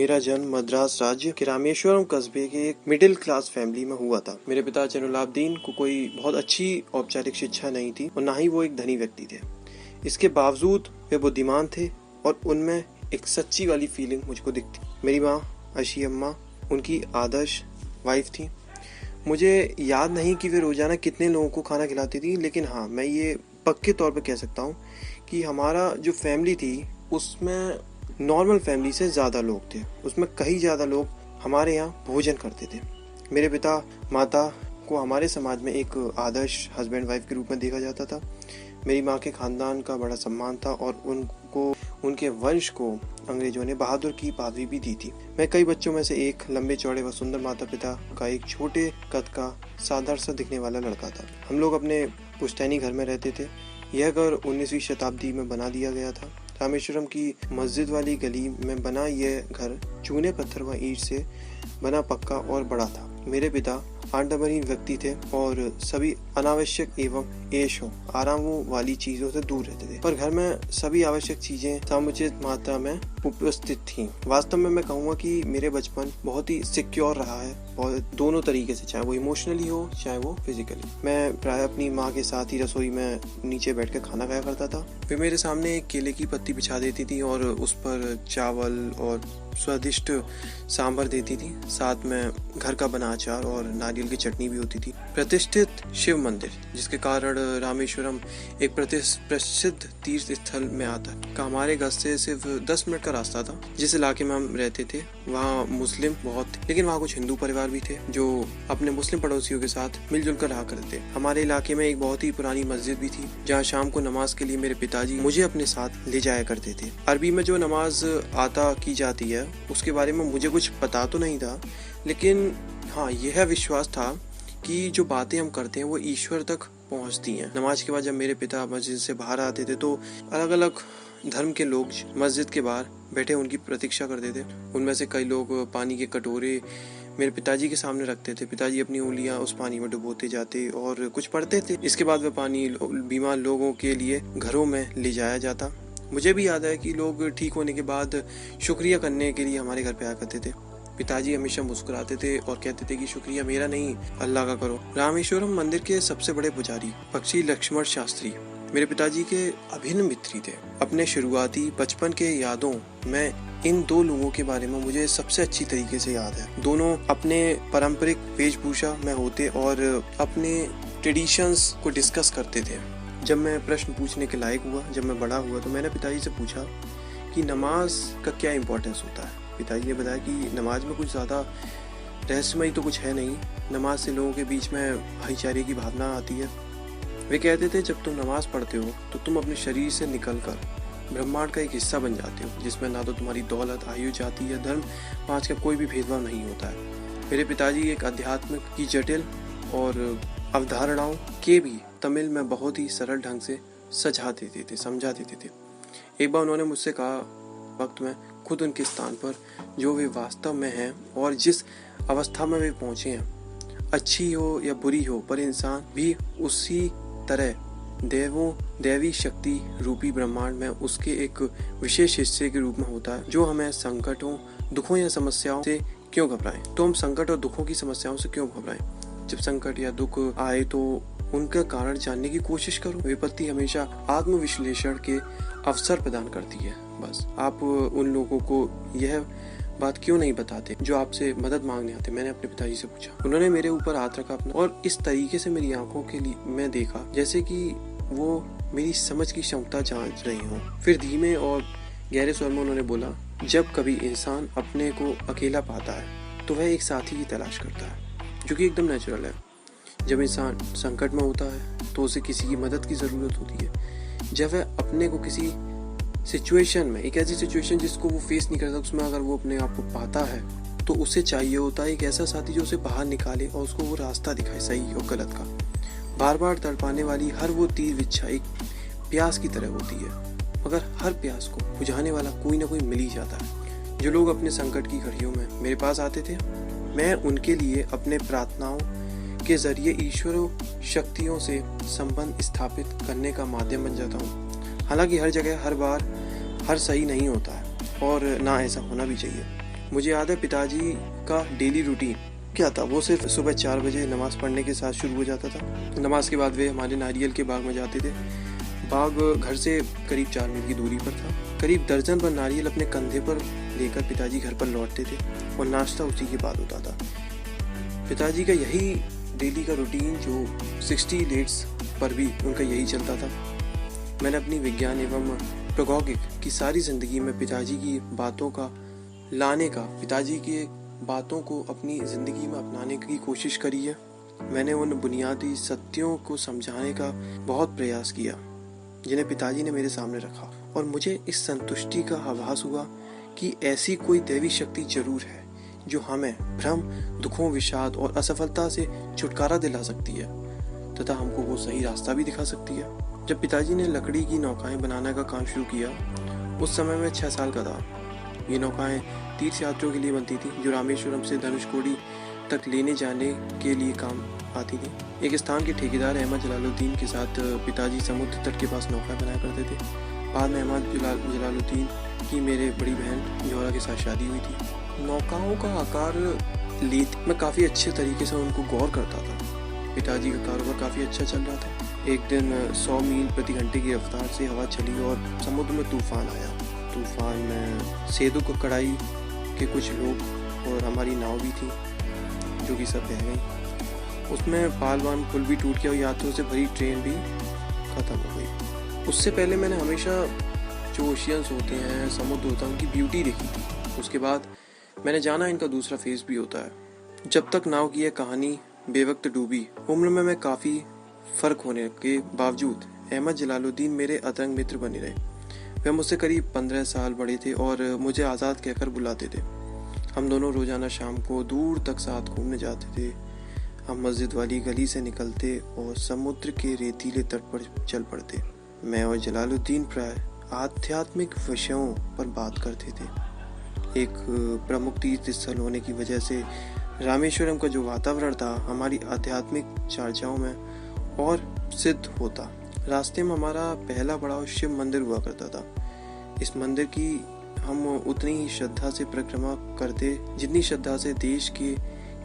मेरा जन्म मद्रास राज्य के रामेश्वरम कस्बे के एक मिडिल क्लास फैमिली में हुआ था। मेरे पिता जैनुलाब्दीन को कोई बहुत अच्छी औपचारिक शिक्षा नहीं थी और ना ही वो एक धनी व्यक्ति थे। इसके बावजूद वे बुद्धिमान थे और उनमें एक सच्ची वाली फीलिंग मुझको दिखती। मेरी माँ अशी अम्मा उनकी आदर्श वाइफ थी। मुझे याद नहीं कि वे रोजाना कितने लोगों को खाना खिलाती थी, लेकिन हाँ, मैं ये पक्के तौर पर कह सकता हूँ कि हमारा जो फैमिली थी उसमें नॉर्मल फैमिली से ज़्यादा लोग थे। उसमें कई ज़्यादा लोग हमारे यहाँ भोजन करते थे। मेरे पिता माता को हमारे समाज में एक आदर्श हस्बैंड वाइफ के रूप में देखा जाता था। मेरी माँ के खानदान का बड़ा सम्मान था और उनके वंश को अंग्रेजों ने बहादुर की पदवी भी दी थी। मैं कई बच्चों में से एक लंबे चौड़े व सुंदर माता पिता का एक छोटे कद का साधारण सा दिखने वाला लड़का था। हम लोग अपने पुश्तैनी घर में रहते थे। यह घर 19वीं शताब्दी में बना दिया गया था। रामेश्वरम की मस्जिद वाली गली में बना यह घर चूने पत्थर व ईंट से बना पक्का और बड़ा था। मेरे पिता आडंबरहीन व्यक्ति थे और सभी अनावश्यक एवं ऐशो आरामों वाली चीजों से दूर रहते थे, पर घर में सभी आवश्यक चीजें समुचित मात्रा में उपस्थित थीं। वास्तव में मैं कहूँगा कि मेरे बचपन बहुत ही सिक्योर रहा है, दोनों तरीके से, चाहे वो इमोशनली हो चाहे वो फिजिकली। मैं प्राय अपनी माँ के साथ ही रसोई में नीचे बैठ कर खाना खाया करता था। वे मेरे सामने एक केले की पत्ती बिछा देती थी और उस पर चावल और स्वादिष्ट सांभर देती थी। साथ में घर का बना अचार और नारियल की चटनी भी होती थी। प्रतिष्ठित शिव मंदिर, जिसके कारण रामेश्वरम एक प्रसिद्ध तीर्थ स्थल में आता है, का हमारे घर से सिर्फ 10 मिनट का रास्ता था। जिस इलाके में हम रहते थे वहाँ मुस्लिम बहुत थे, लेकिन वहाँ कुछ हिंदू परिवार भी थे जो अपने मुस्लिम पड़ोसियों के साथ मिलजुल कर रहा करते थे। हमारे इलाके में एक बहुत ही पुरानी मस्जिद भी थी, जहाँ शाम को नमाज के लिए मेरे पिताजी मुझे अपने साथ ले जाया करते थे। अरबी में जो नमाज अता की जाती है उसके बारे में मुझे कुछ पता तो नहीं था, लेकिन हाँ, यह विश्वास था कि जो बातें हम करते हैं वो ईश्वर तक पहुंचती हैं। नमाज के बाद जब मेरे पिता मस्जिद से बाहर आते थे तो अलग अलग धर्म के लोग मस्जिद के बाहर बैठे उनकी प्रतीक्षा करते थे। उनमें से कई लोग पानी के कटोरे मेरे पिताजी के सामने रखते थे। पिताजी अपनी उंगलियां उस पानी में डुबोते जाते और कुछ पढ़ते थे। इसके बाद वह पानी बीमार लोगों के लिए घरों में ले जाया जाता। मुझे भी याद है कि लोग ठीक होने के बाद शुक्रिया करने के लिए हमारे घर पे आया करते थे। पिताजी हमेशा मुस्कुराते थे और कहते थे कि शुक्रिया मेरा नहीं, अल्लाह का करो। रामेश्वरम मंदिर के सबसे बड़े पुजारी पक्षी लक्ष्मण शास्त्री मेरे पिताजी के अभिन्न मित्र थे। अपने शुरुआती बचपन के यादों में इन दो लोगों के बारे में मुझे सबसे अच्छी तरीके से याद है। दोनों अपने पारंपरिक वेशभूषा में होते और अपने ट्रेडिशंस को डिस्कस करते थे। जब मैं प्रश्न पूछने के लायक हुआ, जब मैं बड़ा हुआ, तो मैंने पिताजी से पूछा कि नमाज का क्या इम्पोर्टेंस होता है। पिताजी ने बताया कि नमाज में कुछ ज़्यादा रहस्यमयी तो कुछ है नहीं। नमाज से लोगों के बीच में भाईचारे की भावना आती है। वे कहते थे जब तुम नमाज पढ़ते हो तो तुम अपने शरीर से निकलकर ब्रह्मांड का एक हिस्सा बन जाते हो, जिसमें ना तो तुम्हारी दौलत, आयु, जाति या धर्म पांच का कोई भी भेदभाव नहीं होता है। मेरे पिताजी एक अध्यात्म की जटिल और अवधारणाओं के भी तमिल में बहुत ही सरल ढंग से समझा देते थे। एक बार उन्होंने मुझसे कहा, वक्त में खुद उनके स्थान पर जो वे वास्तव में हैं और जिस अवस्था में वे पहुंचे हैं, अच्छी हो या बुरी हो, पर इंसान भी उसी तरह दैवी शक्ति रूपी ब्रह्मांड में उसके एक विशेष हिस्से के रूप में होता है। जो हमें संकटों, दुखों या समस्याओं से क्यों घबराएं? तो हम संकट और दुखों की समस्याओं से क्यों घबराएं? जब संकट या दुख आए तो उनका कारण जानने की कोशिश करो। विपत्ति हमेशा आत्मविश्लेषण के अवसर प्रदान करती है। बस आप उन लोगों को यह बात क्यों नहीं बताते जो आपसे मदद मांगने आते? मैंने अपने पिताजी से पूछा। उन्होंने मेरे ऊपर हाथ रखा अपना और इस तरीके से मेरी आंखों के लिए मैं देखा जैसे कि वो मेरी समझ की क्षमता जांच रही हो। फिर धीमे और गहरे स्वर में उन्होंने बोला, जब कभी इंसान अपने को अकेला पाता है तो वह एक साथी की तलाश करता है, जो कि एकदम नेचुरल है। जब इंसान संकट में होता है तो उसे किसी की मदद की जरूरत होती है। जब वह अपने को किसी सिचुएशन में, एक ऐसी सिचुएशन जिसको वो फेस नहीं करता, उसमें अगर वो अपने आप को पाता है तो उसे चाहिए होता है एक ऐसा साथी जो उसे बाहर निकाले और उसको वो रास्ता दिखाए, सही और गलत का। बार बार तड़पाने वाली हर वो तीर इच्छा एक प्यास की तरह होती है, मगर हर प्यास को बुझाने वाला कोई ना कोई मिल ही जाता है। जो लोग अपने संकट की घड़ियों में मेरे पास आते थे, मैं उनके लिए अपने प्रार्थनाओं के जरिए ईश्वर शक्तियों से संबंध स्थापित करने का माध्यम बन जाता हूँ। हालांकि हर जगह हर बार हर सही नहीं होता है और ना ऐसा होना भी चाहिए। मुझे याद है पिताजी का डेली रूटीन क्या था। वो सिर्फ सुबह 4 बजे नमाज पढ़ने के साथ शुरू हो जाता था। नमाज के बाद वे हमारे नारियल के बाग में जाते थे। बाग घर से करीब 4 मील की दूरी पर था। करीब दर्जन भर नारियल अपने कंधे पर लेकर पिताजी घर पर लौटते थे और नाश्ता उसी के बाद होता था। पिताजी का यही डेली का रूटीन जो 60 डेट्स पर भी उनका यही चलता था। मैंने अपनी विज्ञान एवं प्रौद्योगिकी की सारी जिंदगी में पिताजी की बातों का लाने का, पिताजी के बातों को अपनी जिंदगी में अपनाने की कोशिश करी है। मैंने उन बुनियादी सत्यों को समझाने का बहुत प्रयास किया जिन्हें पिताजी ने मेरे सामने रखा, और मुझे इस संतुष्टि का आभास हुआ कि ऐसी कोई दैवी शक्ति जरूर है जो हमें भ्रम, दुखों, विषाद और असफलता से छुटकारा दिला सकती है तथा हमको वो सही रास्ता भी दिखा सकती है। जब पिताजी ने लकड़ी की नौकाएं बनाने का काम शुरू किया, उस समय मैं 6 साल का था। ये नौकाएं तीर्थ यात्रियों के लिए बनती थी जो रामेश्वरम से धनुषकोडी तक लेने जाने के लिए काम आती थी। एक स्थान के ठेकेदार अहमद जलालुद्दीन के साथ पिताजी समुद्र तट के पास नौकाएं बनाया करते थे। बाद में अहमद जलालुद्दीन की मेरे बड़ी बहन जोहरा के साथ शादी हुई थी। नौकाओं का आकार लेते मैं काफ़ी अच्छे तरीके से उनको गौर करता था। पिताजी का कारोबार काफ़ी अच्छा चल रहा था। एक दिन 100 मील प्रति घंटे की रफ्तार से हवा चली और समुद्र में तूफान आया। तूफान में सेदू को कड़ाई के कुछ लोग और हमारी नाव भी थी जो कि सब बह गई। उसमें पालवान पुल भी टूट गया और यात्रियों से भरी ट्रेन भी ख़त्म हो गई। उससे पहले मैंने हमेशा जो ओशियंस होते हैं, समुद्र होता है, उनकी ब्यूटी देखी थी। उसके बाद मैंने जाना इनका दूसरा फेज भी होता है। जब तक नाव की यह कहानी बेवक्त डूबी, उम्र में मैं काफ़ी फ़र्क होने के बावजूद अहमद जलालुद्दीन मेरे अतरंग मित्र बने रहे। वे मुझसे करीब 15 साल बड़े थे और मुझे आज़ाद कहकर बुलाते थे। हम दोनों रोज़ाना शाम को दूर तक साथ घूमने जाते थे। हम मस्जिद वाली गली से निकलते और समुद्र के रेतीले तट पर चल पड़ते। मैं और जलालुद्दीन प्राय आध्यात्मिक विषयों पर बात करते थे। एक प्रमुख तीर्थ स्थल होने की वजह से रामेश्वरम का जो वातावरण था हमारी आध्यात्मिक चर्चाओं में और सिद्ध होता। रास्ते में हमारा पहला पड़ाव शिव मंदिर हुआ करता था। इस मंदिर की हम उतनी ही श्रद्धा से परिक्रमा करते जितनी श्रद्धा से देश के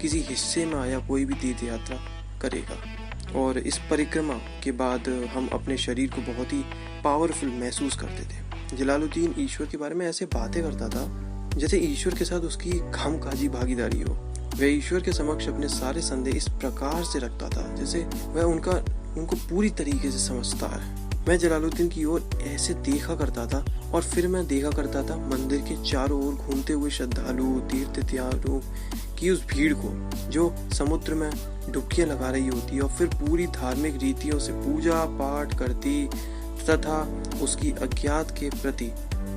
किसी हिस्से में आया कोई भी तीर्थ यात्रा करेगा। और इस परिक्रमा के बाद हम अपने शरीर को बहुत ही पावरफुल महसूस करते थे। जलालुद्दीन ईश्वर के बारे में ऐसे बातें करता था जैसे ईश्वर के साथ उसकी खामखाजी भागीदारी हो। वह ईश्वर के समक्ष अपने सारे संदेह इस प्रकार से रखता था जैसे वह उनको पूरी तरीके से समझता है। मैं जलालुद्दीन की ओर ऐसे देखा करता था और फिर मैं देखा करता था मंदिर के चारों ओर घूमते हुए श्रद्धालु, तीर्थयात्रियों की उस भीड़ को जो समुद्र में डुबकियां लगा रही होती और फिर पूरी धार्मिक रीतियों से पूजा पाठ करती तथा उसकी अज्ञात के प्रति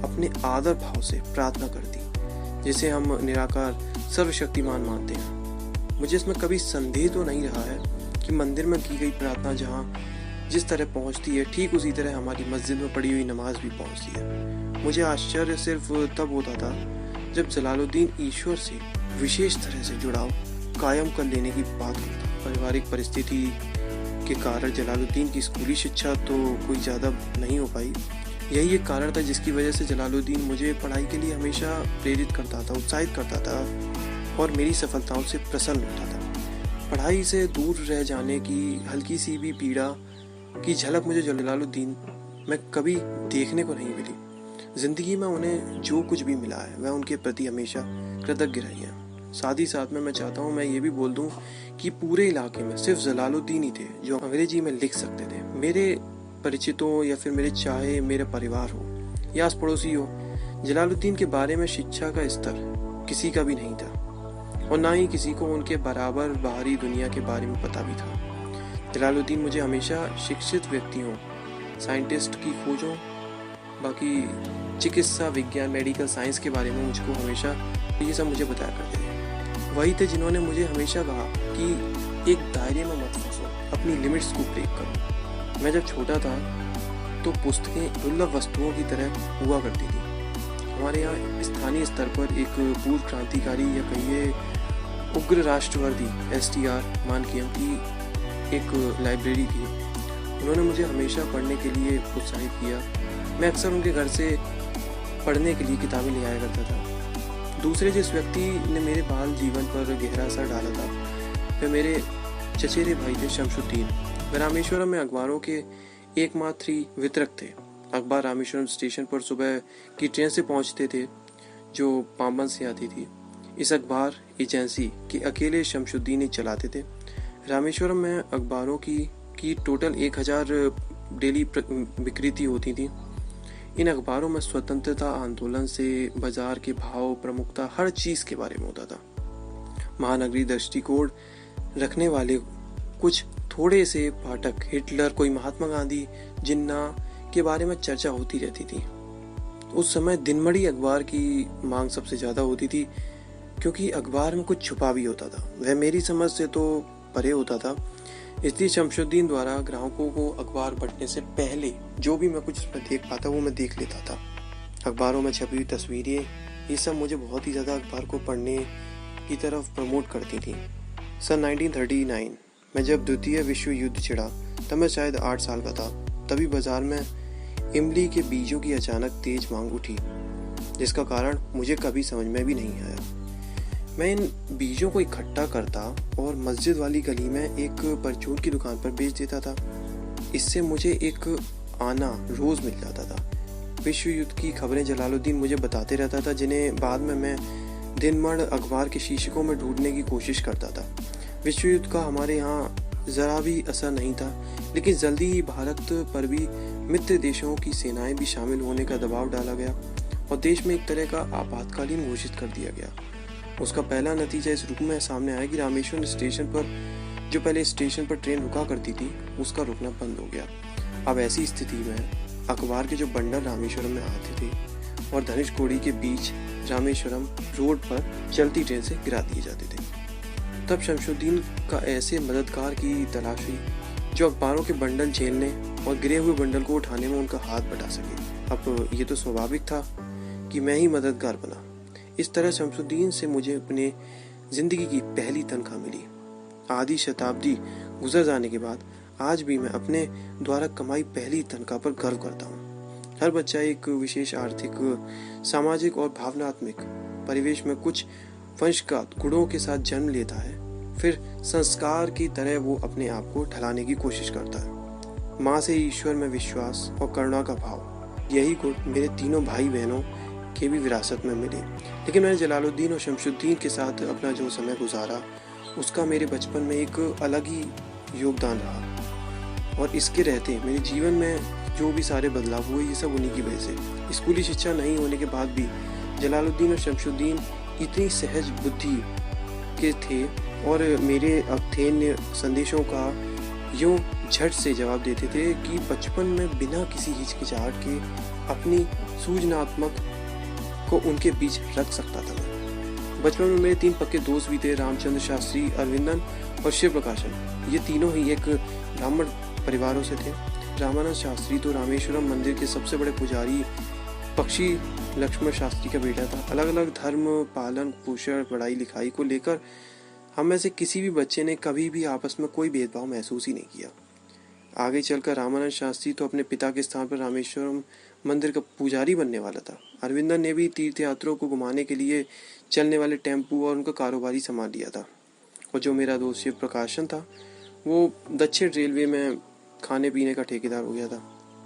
अपने आदर भाव से प्रार्थना करती, जिसे हम निराकार सर्वशक्तिमान मानते हैं। मुझे इसमें कभी संदेह तो नहीं रहा है कि मंदिर में की गई प्रार्थना जहाँ जिस तरह पहुँचती है ठीक उसी तरह हमारी मस्जिद में पढ़ी हुई नमाज भी पहुँचती है। मुझे आश्चर्य सिर्फ तब होता था जब जलालुद्दीन ईश्वर से विशेष तरह से जुड़ाव कायम कर लेने की बात करता। पारिवारिक परिस्थिति के कारण जलालुद्दीन की स्कूली शिक्षा तो कोई ज़्यादा नहीं हो पाई। यही एक कारण था जिसकी वजह से जलालुद्दीन मुझे पढ़ाई के लिए हमेशा प्रेरित करता था, उत्साहित करता था और मेरी सफलताओं से प्रसन्न होता था। पढ़ाई से दूर रह जाने की हल्की सी भी पीड़ा की झलक मुझे जलालुद्दीन में कभी देखने को नहीं मिली। जिंदगी में उन्हें जो कुछ भी मिला है वह उनके प्रति हमेशा कृतज्ञ रही है। साथ ही साथ में मैं चाहता हूँ मैं ये भी बोल दूँ कि पूरे इलाके में सिर्फ जलालुद्दीन ही थे जो अंग्रेजी में लिख सकते थे। मेरे परिचितों या फिर मेरे चाहे मेरे परिवार हो या आस पड़ोसी हो, जलालुद्दीन के बारे में शिक्षा का स्तर किसी का भी नहीं था और ना ही किसी को उनके बराबर बाहरी दुनिया के बारे में पता भी था। जलालुद्दीन मुझे हमेशा शिक्षित व्यक्तियों, साइंटिस्ट की खोजों, बाकी चिकित्सा विज्ञान, मेडिकल साइंस के बारे में मुझको हमेशा ये सब मुझे बताया करते थे। वही थे जिन्होंने मुझे हमेशा कहा कि एक दायरे में मत फंसो, अपनी लिमिट्स को ब्रेक करो। मैं जब छोटा था तो पुस्तकें दुर्लभ वस्तुओं की तरह हुआ करती थी। हमारे यहाँ स्थानीय स्तर पर एक पूर्व क्रांतिकारी या कहिए उग्र राष्ट्रवादी STR मानकीयम की एक लाइब्रेरी थी। उन्होंने मुझे हमेशा पढ़ने के लिए प्रोत्साहित किया। मैं अक्सर उनके घर से पढ़ने के लिए किताबें ले आया करता था। दूसरे जिस व्यक्ति ने मेरे बाल जीवन पर गहरा असर डाला था वह मेरे चचेरे भाई थे शमशुद्दीन। वे रामेश्वरम में अखबारों के एकमात्र वितरक थे। अखबार रामेश्वरम स्टेशन पर सुबह की ट्रेन से पहुंचते थे जो पाम्बन से आती थी। इस अखबार एजेंसी के अकेले शमशुद्दीन ही चलाते थे। रामेश्वरम में अखबारों की टोटल 1000 डेली बिक्री होती थी। इन अखबारों में स्वतंत्रता आंदोलन से बाजार के भाव, प्रमुखता, हर चीज के बारे में होता था। महानगरी दृष्टिकोण रखने वाले कुछ थोड़े से पाठक हिटलर, कोई महात्मा गांधी, जिन्ना के बारे में चर्चा होती रहती थी। उस समय दिनमणि अखबार की मांग सबसे ज्यादा होती थी क्योंकि अखबार में कुछ छुपा भी होता था। वह मेरी समझ से तो परे होता था, इसलिए शमशुद्दीन द्वारा ग्राहकों को अखबार बंटने से पहले जो भी मैं कुछ देख पाता वो मैं देख लेता था। अखबारों में छपी हुई तस्वीरें, ये सब मुझे बहुत ही ज़्यादा अखबार को पढ़ने की तरफ प्रमोट करती थी। सन 1939 में जब द्वितीय विश्व युद्ध छिड़ा तब मैं शायद 8 साल का था। तभी बाजार में इमली के बीजों की अचानक तेज मांग उठी, जिसका कारण मुझे कभी समझ में भी नहीं आया। मैं इन बीजों को इकट्ठा करता और मस्जिद वाली गली में एक परचून की दुकान पर बेच देता था। इससे मुझे एक आना रोज मिल जाता था। विश्व युद्ध की खबरें जलालुद्दीन मुझे बताते रहता था, जिन्हें बाद में मैं दिनमण अखबार के शीर्षकों में ढूंढने की कोशिश करता था। विश्व युद्ध का हमारे यहाँ जरा भी असर नहीं था, लेकिन जल्दी ही भारत पर भी मित्र देशों की सेनाएं भी शामिल होने का दबाव डाला गया और देश में एक तरह का आपातकालीन घोषित कर दिया गया। उसका पहला नतीजा इस रूप में सामने आया कि रामेश्वरम स्टेशन पर जो पहले स्टेशन पर ट्रेन रुका करती थी उसका रुकना बंद हो गया। अब ऐसी स्थिति में अखबार के जो बंडल रामेश्वरम में आते थे और धनुषकोडी के बीच रामेश्वरम रोड पर चलती ट्रेन से गिरा दिए जाते थे। तब शमशुद्दीन का ऐसे मददगार की तलाश हुई जो अखबारों के बंडल झेलने और गिरे हुए बंडल को उठाने में उनका हाथ बटा सके। अब ये तो स्वाभाविक था कि मैं ही मददगार बना। इस तरह शमशुद्दीन से मुझे अपने जिंदगी की पहली तनख्वाह मिली। आधी शताब्दी गुजर जाने के बाद आज भी मैं अपने द्वारा कमाई पहली तनख्वाह पर गर्व करता हूँ। हर बच्चा एक विशेष आर्थिक, सामाजिक और भावनात्मक परिवेश में कुछ वंशगत गुणों के साथ जन्म लेता है, फिर संस्कार की तरह वो अपने आप को ढलाने की कोशिश करता है। माँ से ईश्वर में विश्वास और करुणा का भाव, यही गुण मेरे तीनों भाई बहनों के भी विरासत में मिले। लेकिन मैंने जलालुद्दीन और शमशुद्दीन के साथ अपना जो समय गुजारा उसका मेरे बचपन में एक अलग ही योगदान रहा और इसके रहते मेरे जीवन में जो भी सारे बदलाव हुए ये सब उन्हीं की वजह से। स्कूली शिक्षा नहीं होने के बाद भी जलालुद्दीन और शमशुद्दीन इतनी सहज बुद्धि के थे और मेरे अर्थहीन संदेशों का यूं झट से जवाब देते थे कि बचपन में बिना किसी हिचकिचाहट के अपनी सूझनात्मक को उनके बीच रख सकता था। बचपन में मेरे 3 पक्के दोस्त भी थे, रामचंद्र शास्त्री, अरविंदन और शिव प्रकाशन। ये तीनों ही एक ब्राह्मण परिवारों से थे। रामानंद शास्त्री तो रामेश्वरम मंदिर के सबसे बड़े पुजारी पक्षी लक्ष्मण शास्त्री का बेटा था। अलग अलग धर्म, पालन पोषण, पढ़ाई लिखाई को लेकर हम में से किसी भी बच्चे ने कभी भी आपस में कोई भेदभाव महसूस ही नहीं किया। आगे चलकर रामानंद शास्त्री तो अपने पिता के स्थान पर रामेश्वरम मंदिर का पुजारी बनने वाला था। अरविंदन ने भी तीर्थ यात्रियों को घुमाने के लिए चलने वाले टेम्पू और उनका कारोबारी संभाल लिया था। और जो मेरा दोस्त शिव प्रकाशन था वो दक्षिण रेलवे में खाने पीने का ठेकेदार हो गया था।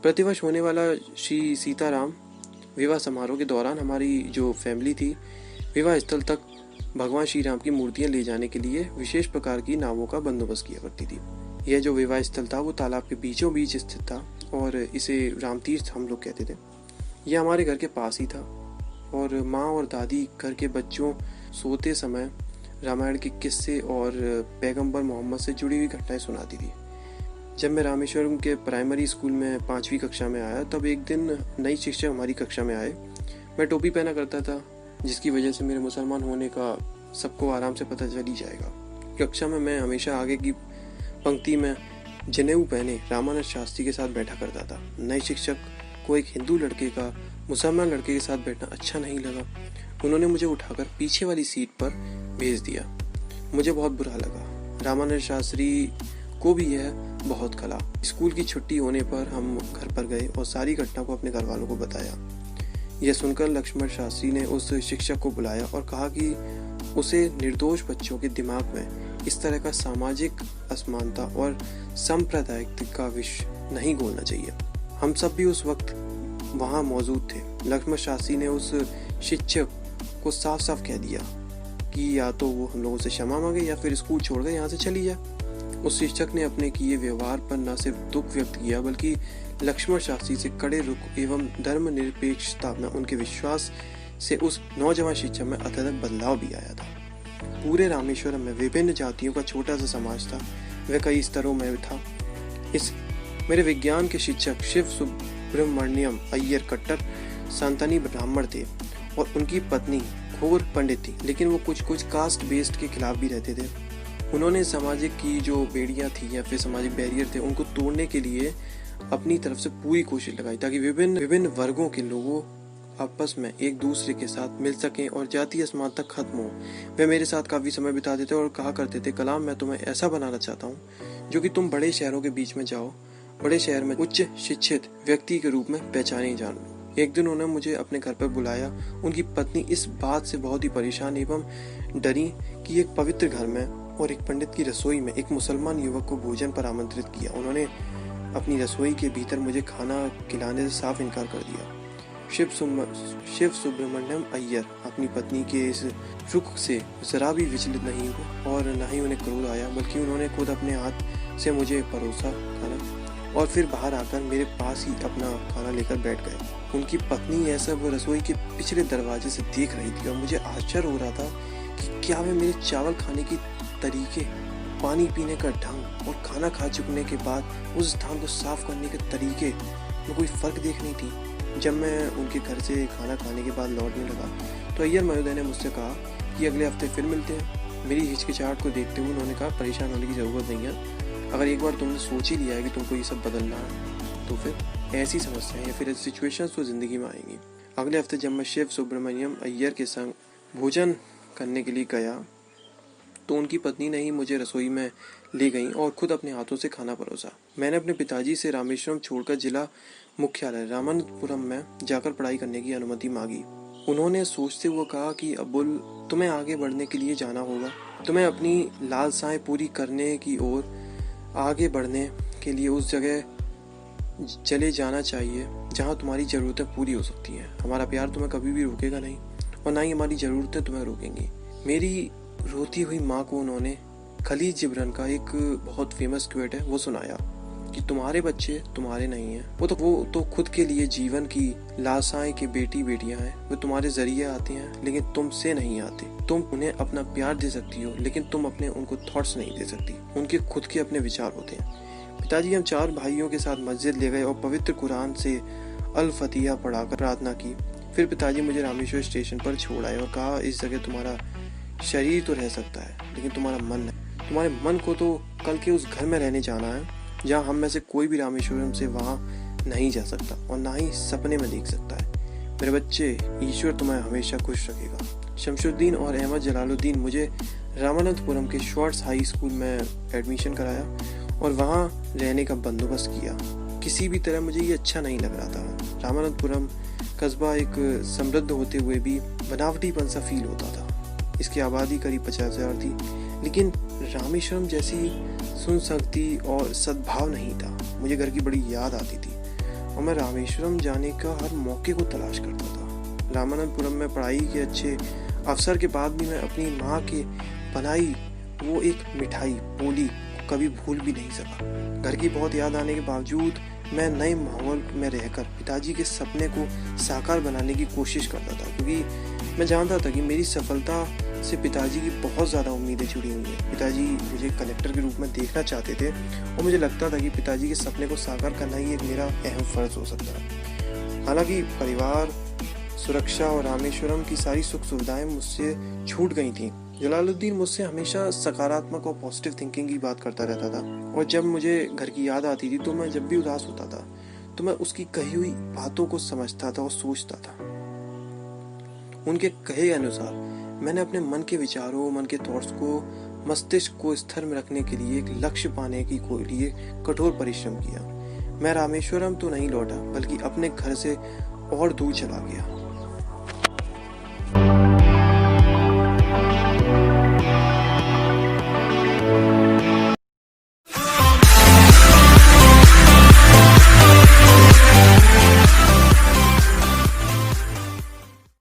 प्रतिवर्ष होने वाला श्री सीताराम विवाह समारोह के दौरान हमारी जो फैमिली थी विवाह स्थल तक भगवान श्री राम की मूर्तियां ले जाने के लिए विशेष प्रकार की नावों का बंदोबस्त किया करती थी। यह जो विवाह स्थल था वो तालाब के बीचों बीच स्थित था और इसे राम तीर्थ हम लोग कहते थे। यह हमारे घर के पास ही था और माँ और दादी घर के बच्चों सोते समय रामायण के किस्से और पैगंबर मोहम्मद से जुड़ी हुई घटनाएं सुनाती थी। जब मैं रामेश्वरम के प्राइमरी स्कूल में 5वीं कक्षा में आया तब एक दिन नई शिक्षक हमारी कक्षा में आए। मैं टोपी पहना करता था जिसकी वजह से मेरे मुसलमान होने का सबको आराम से पता चल ही जाएगा। कक्षा में मैं हमेशा आगे की पंक्ति में जनेऊ पहने रामानंद शास्त्री के साथ बैठा करता था। नए शिक्षक को एक हिंदू लड़के का मुसलमान लड़के के साथ बैठना अच्छा नहीं लगा। उन्होंने मुझे उठाकर पीछे वाली सीट पर भेज दिया। मुझे बहुत बुरा लगा। रामानंद शास्त्री को भी यह बहुत खला। स्कूल की छुट्टी होने पर हम घर पर गए और सारी घटना को अपने घर वालों को बताया। यह सुनकर लक्ष्मण शास्त्री ने उस शिक्षक को बुलाया और कहा कि उसे निर्दोष बच्चों के दिमाग में इस तरह का सामाजिक असमानता और सांप्रदायिकता का विष नहीं घोलना चाहिए। हम सब भी उस वक्त वहां मौजूद थे। लक्ष्मण शास्त्री ने उस शिक्षक को साफ साफ कह दिया कि या तो वो हम लोगों से क्षमा मांगे या फिर स्कूल छोड़कर यहाँ से चली जाए। उस शिक्षक ने अपने किए व्यवहार पर न सिर्फ दुख व्यक्त किया बल्कि लक्ष्मण शास्त्री से कड़े रुख एवं धर्मनिरपेक्षता में उनके विश्वास से उस नौजवान शिक्षक में अत्यधिक बदलाव भी आया था। पूरे रामेश्वरम में विभिन्न जातियों का छोटा सा समाज था, वह कई स्तरों में था। इस मेरे विज्ञान के शिक्षक शिव सुब्रमण्यम अय्यर कट्टर संतानी ब्राह्मण थे और उनकी पत्नी घोर पंडित थी, लेकिन वो कुछ कास्ट बेस्ड के खिलाफ भी रहते थे। उन्होंने सामाजिक की जो बेड़ियां थी या फिर सामाजिक बैरियर थे उनको तोड़ने के लिए अपनी तरफ से पूरी कोशिश लगाई ताकि विभिन्न वर्गों के लोगों आपस में एक दूसरे के साथ मिल सकें और जातीय असमानता खत्म हो। वे मेरे साथ काफी समय बिताते थे और कहा करते थे, कलाम मैं तुम्हें ऐसा बनाना चाहता हूँ जो कि तुम बड़े शहरों के बीच में जाओ, बड़े शहर में उच्च शिक्षित व्यक्ति के रूप में पहचाने जान लो। एक दिन उन्होंने मुझे अपने घर पर बुलाया। उनकी पत्नी इस बात से बहुत ही परेशान एवं डरी कि एक पवित्र घर में और एक पंडित की रसोई में एक मुसलमान युवक को भोजन पर आमंत्रित किया। उन्होंने अपनी रसोई के भीतर मुझे खाना खिलाने से साफ इनकार कर दिया। शिव सुब्रमण्यम अय्यर अपनी पत्नी के इस रुख से जरा भी विचलित नहीं हुए और न ही उन्हें क्रोध आया, बल्कि उन्होंने खुद अपने हाथ से मुझे परोसा खाना और फिर बाहर आकर मेरे पास ही अपना खाना लेकर बैठ गए। उनकी पत्नी ऐसा वो रसोई के पिछले दरवाजे से देख रही थी और मुझे आश्चर्य हो रहा था कि क्या वे मेरे चावल खाने की तरीके, पानी पीने का ढंग और खाना खा चुकने के बाद उस स्थान को साफ करने के तरीके में कोई फर्क देख नहीं थी। जब मैं उनके घर से खाना खाने के बाद लौटने लगा तो अय्यर महोदय ने मुझसे कहा कि अगले हफ्ते फिर मिलते हैं। मेरी हिचकिचाहट को देखते हुए उन्होंने कहा, परेशान होने की जरूरत नहीं है। अगर एक बार तुमने सोच ही लिया है कि तुमको ये सब बदलना है तो फिर ऐसी समस्याएं या फिर ऐसी सिचुएशंस तो जिंदगी में आएंगी। अगले हफ्ते जब मैं शिव सुब्रमण्यम अय्यर के संग भोजन करने के लिए गया तो उनकी पत्नी ने ही मुझे रसोई में ले गई और खुद अपने हाथों से खाना परोसा। मैंने अपने पिताजी से रामेश्वरम छोड़कर जिला मुख्यालय रामानंदपुरम में जाकर पढ़ाई करने की अनुमति मांगी। उन्होंने सोचते हुए कहा कि अब्बुल, तुम्हें आगे बढ़ने के लिए जाना होगा, तुम्हें अपनी लालसाएं पूरी करने की ओर आगे बढ़ने के लिए उस जगह चले जाना चाहिए जहाँ तुम्हारी जरूरतें पूरी हो सकती हैं। हमारा प्यार तुम्हें कभी भी रोकेगा नहीं और ना ही हमारी जरूरतें तुम्हें रोकेंगी। मेरी रोती हुई माँ को उन्होंने खलील जिब्रान का एक बहुत फेमस क्वेट है वो सुनाया कि तुम्हारे बच्चे तुम्हारे नहीं हैं, वो तो खुद के लिए जीवन की लाशाएं के बेटी बेटियां हैं। वो तुम्हारे जरिए आते हैं लेकिन तुमसे नहीं आते। तुम उन्हें अपना प्यार दे सकती हो लेकिन तुम अपने उनको थॉट्स नहीं दे सकती। उनके खुद के अपने विचार होते हैं। पिताजी हम 4 भाइयों के साथ मस्जिद ले गए और पवित्र कुरान से अल फतिहा पढ़ाकर प्रार्थना की। फिर पिताजी मुझे रामेश्वर स्टेशन पर छोड़ आए और कहा, इस जगह तुम्हारा शरीर तो रह सकता है लेकिन तुम्हारा मन नहीं। तुम्हारे मन को तो कल के उस घर में रहने जाना है जहाँ हम में से कोई भी रामेश्वरम से वहाँ नहीं जा सकता और ना ही सपने में देख सकता है। मेरे बच्चे, ईश्वर तुम्हें हमेशा खुश रखेगा। शमशुद्दीन और अहमद जलालुद्दीन मुझे रामानंदपुरम के शॉर्ट्स हाई स्कूल में एडमिशन कराया और वहाँ रहने का बंदोबस्त किया। किसी भी तरह मुझे ये अच्छा नहीं लग रहा था। रामानंदपुरम कस्बा एक समृद्ध होते हुए भी बनावटीपन सा फील होता था। इसकी आबादी करीब 50,000 थी, लेकिन रामेश्वरम जैसी सुनसकती और सद्भाव नहीं था। मुझे घर की बड़ी याद आती थी और मैं रामेश्वरम जाने का हर मौके को तलाश करता था। रामानंदपुरम में पढ़ाई के अच्छे अवसर के बाद भी मैं अपनी माँ के बनाई वो एक मिठाई बोली कभी भूल भी नहीं सका। घर की बहुत याद आने के बावजूद मैं नए माहौल में रहकर पिताजी के सपने को साकार बनाने की कोशिश करता था, क्योंकि मैं जानता था कि मेरी सफलता से पिताजी की बहुत ज़्यादा उम्मीदें जुड़ी हुई हैं। पिताजी मुझे कलेक्टर के रूप में देखना चाहते थे और मुझे लगता था कि पिताजी के सपने को साकार करना ही एक मेरा अहम फर्ज हो सकता है। हालांकि परिवार, सुरक्षा और रामेश्वरम की सारी सुख सुविधाएं मुझसे छूट गई थी। जलालुद्दीन मुझसे हमेशा सकारात्मक और पॉजिटिव थिंकिंग की बात करता रहता था और जब मुझे घर की याद आती थी तो मैं जब भी उदास होता था तो मैं उसकी कही हुई बातों को समझता था और सोचता था। उनके कहे अनुसार मैंने अपने मन के विचारों, मन के थॉट्स को, मस्तिष्क को स्थिर में रखने के लिए, एक लक्ष्य पाने के लिए कठोर परिश्रम किया। मैं रामेश्वरम तो नहीं लौटा बल्कि अपने घर से और दूर चला गया।